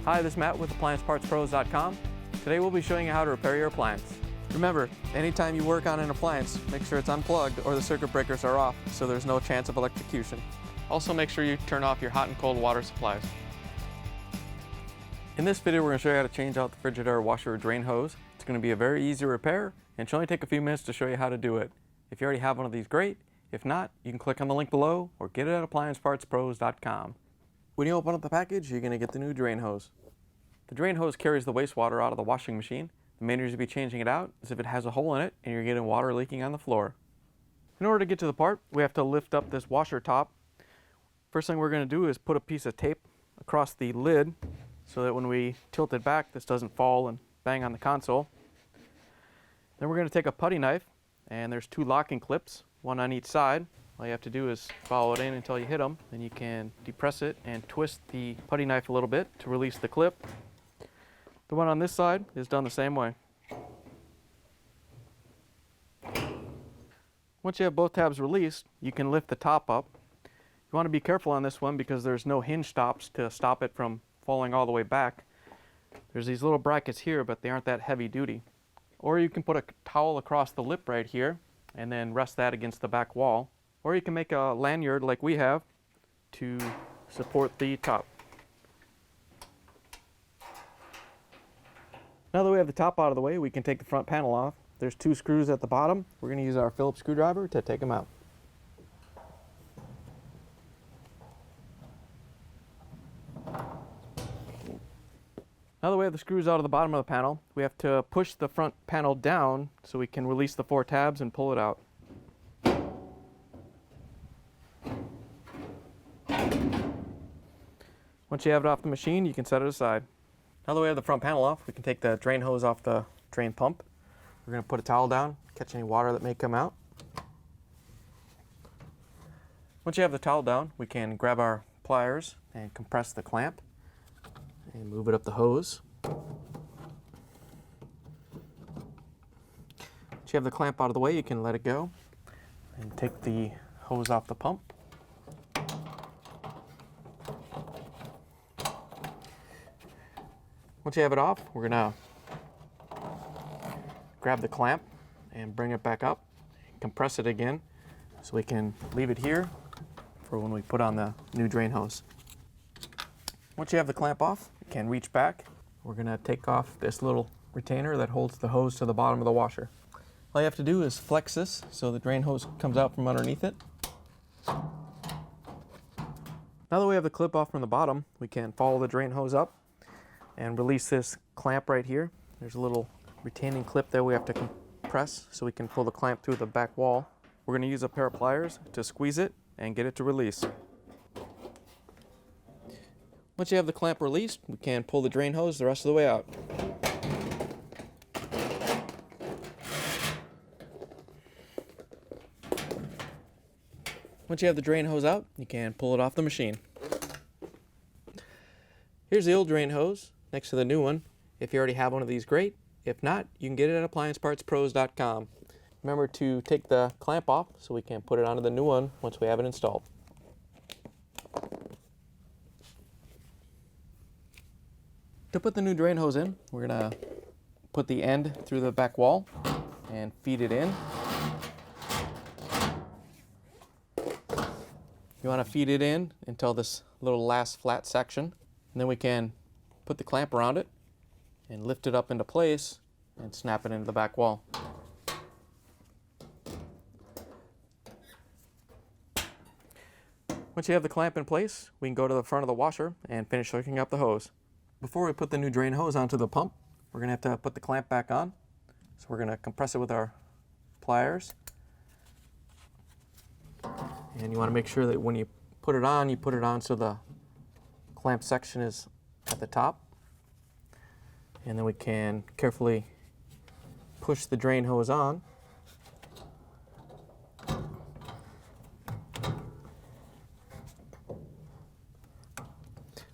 Hi, this is Matt with AppliancePartsPros.com. Today we'll be showing you how to repair your appliance. Remember, anytime you work on an appliance, make sure it's unplugged or the circuit breakers are off so there's no chance of electrocution. Also make sure you turn off your hot and cold water supplies. In this video we're going to show you how to change out the Frigidaire washer drain hose. It's going to be a very easy repair and should only take a few minutes to show you how to do it. If you already have one of these, great. If not, you can click on the link below or get it at AppliancePartsPros.com. When you open up the package, you're going to get the new drain hose. The drain hose carries the wastewater out of the washing machine. The main reason to be changing it out is if it has a hole in it and you're getting water leaking on the floor. In order to get to the part, we have to lift up this washer top. First thing we're going to do is put a piece of tape across the lid so that when we tilt it back, this doesn't fall and bang on the console. Then we're going to take a putty knife, and there's two locking clips, one on each side. All you have to do is follow it in until you hit them. Then you can depress it and twist the putty knife a little bit to release the clip. The one on this side is done the same way. Once you have both tabs released, you can lift the top up. You want to be careful on this one because there's no hinge stops to stop it from falling all the way back. There's these little brackets here, but they aren't that heavy duty. Or you can put a towel across the lip right here and then rest that against the back wall. Or you can make a lanyard like we have to support the top. Now that we have the top out of the way, we can take the front panel off. There's two screws at the bottom. We're going to use our Phillips screwdriver to take them out. Now that we have the screws out of the bottom of the panel, we have to push the front panel down so we can release the four tabs and pull it out. Once you have it off the machine, you can set it aside. Now that we have the front panel off, we can take the drain hose off the drain pump. We're going to put a towel down, catch any water that may come out. Once you have the towel down, we can grab our pliers and compress the clamp and move it up the hose. Once you have the clamp out of the way, you can let it go and take the hose off the pump. Once you have it off, we're going to grab the clamp and bring it back up and compress it again so we can leave it here for when we put on the new drain hose. Once you have the clamp off, you can reach back. We're going to take off this little retainer that holds the hose to the bottom of the washer. All you have to do is flex this so the drain hose comes out from underneath it. Now that we have the clip off from the bottom, we can follow the drain hose up and release this clamp right here. There's a little retaining clip there we have to compress so we can pull the clamp through the back wall. We're going to use a pair of pliers to squeeze it and get it to release. Once you have the clamp released, we can pull the drain hose the rest of the way out. Once you have the drain hose out, you can pull it off the machine. Here's the old drain hose next to the new one. If you already have one of these, great. If not, you can get it at AppliancePartsPros.com. Remember to take the clamp off so we can put it onto the new one once we have it installed. To put the new drain hose in, we're going to put the end through the back wall and feed it in. You want to feed it in until this little last flat section. And then we can put the clamp around it and lift it up into place and snap it into the back wall. Once you have the clamp in place, we can go to the front of the washer and finish hooking up the hose. Before we put the new drain hose onto the pump, we're going to have to put the clamp back on. So we're going to compress it with our pliers. And you want to make sure that when you put it on so the clamp section is at the top. And then we can carefully push the drain hose on.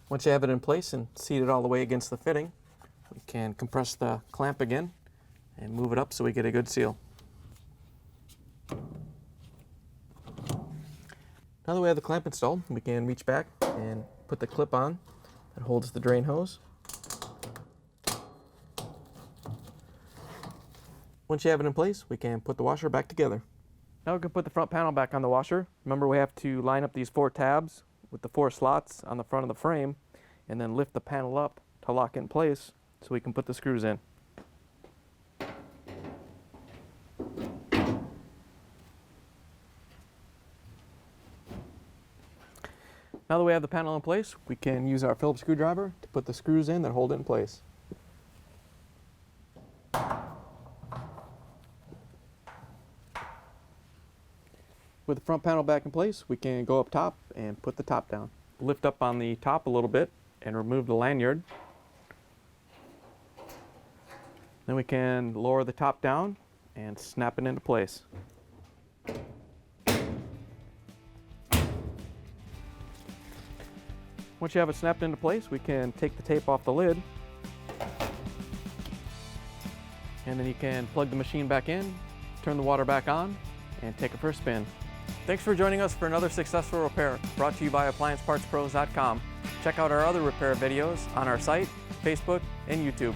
Once you have it in place and seated all the way against the fitting, we can compress the clamp again and move it up so we get a good seal. Now that we have the clamp installed, we can reach back and put the clip on that holds the drain hose. Once you have it in place, we can put the washer back together. Now we can put the front panel back on the washer. Remember, we have to line up these 4 tabs with the 4 slots on the front of the frame and then lift the panel up to lock it in place so we can put the screws in. Now that we have the panel in place, we can use our Phillips screwdriver to put the screws in that hold it in place. With the front panel back in place, we can go up top and put the top down. Lift up on the top a little bit and remove the lanyard. Then we can lower the top down and snap it into place. Once you have it snapped into place, we can take the tape off the lid. And then you can plug the machine back in, turn the water back on, and take it for a spin. Thanks for joining us for another successful repair brought to you by AppliancePartsPros.com. Check out our other repair videos on our site, Facebook, and YouTube.